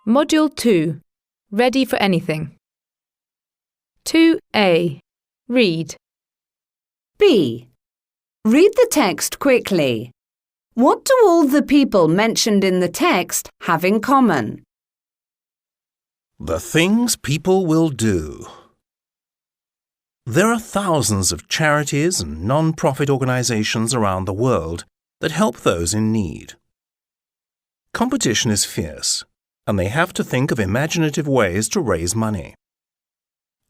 Module 2. Ready for anything. 2A. Read. B. Read the text quickly. What do all the people mentioned in the text have in common? The things people will do. There are thousands of charities and non-profit organizations around the world that help those in need. Competition is fierce, and they have to think of imaginative ways to raise money.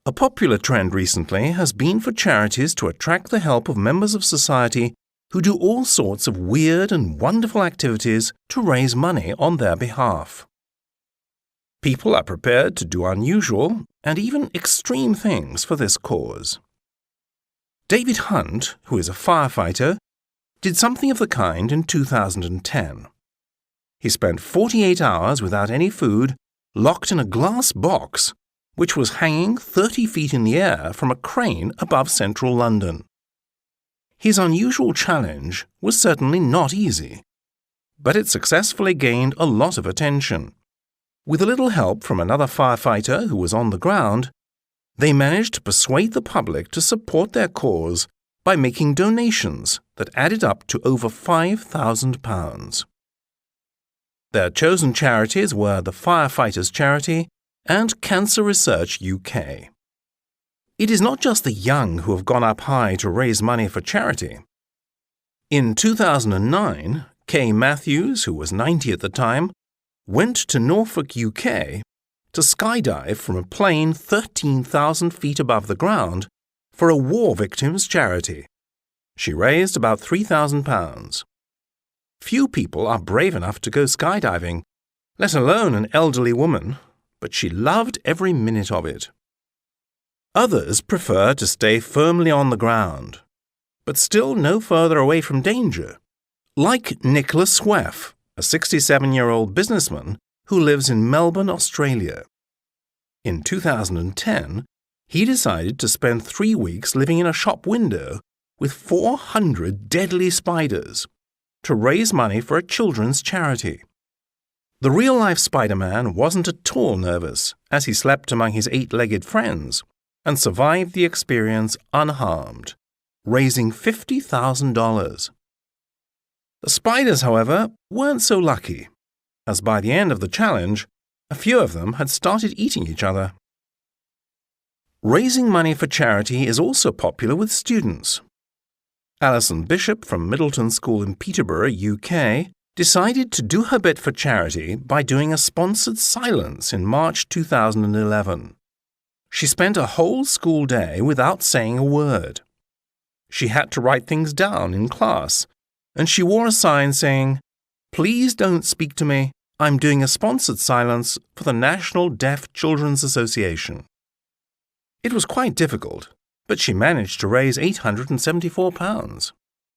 A popular trend recently has been for charities to attract the help of members of society who do all sorts of weird and wonderful activities to raise money on their behalf. People are prepared to do unusual and even extreme things for this cause. David Hunt, who is a firefighter, did something of the kind in 2010. He spent 48 hours without any food, locked in a glass box, which was hanging 30 feet in the air from a crane above central London. His unusual challenge was certainly not easy, but it successfully gained a lot of attention. With a little help from another firefighter who was on the ground, they managed to persuade the public to support their cause by making donations that added up to over £5,000. Their chosen charities were the Firefighters Charity and Cancer Research UK. It is not just the young who have gone up high to raise money for charity. In 2009, Kay Matthews, who was 90 at the time, went to Norfolk, UK, to skydive from a plane 13,000 feet above the ground for a war victims charity. She raised about £3,000. Few people are brave enough to go skydiving, let alone an elderly woman, but she loved every minute of it. Others prefer to stay firmly on the ground, but still no further away from danger, like Nicholas Sweff, a 67-year-old businessman who lives in Melbourne, Australia. In 2010, he decided to spend 3 weeks living in a shop window with 400 deadly spiders to raise money for a children's charity. The real-life Spider-Man wasn't at all nervous as he slept among his 8-legged friends and survived the experience unharmed, raising $50,000. The spiders, however, weren't so lucky, as by the end of the challenge, a few of them had started eating each other. Raising money for charity is also popular with students. Alison Bishop from Middleton School in Peterborough, UK, decided to do her bit for charity by doing a sponsored silence in March 2011. She spent a whole school day without saying a word. She had to write things down in class, and she wore a sign saying, "Please don't speak to me. I'm doing a sponsored silence for the National Deaf Children's Association." It was quite difficult, but she managed to raise £874.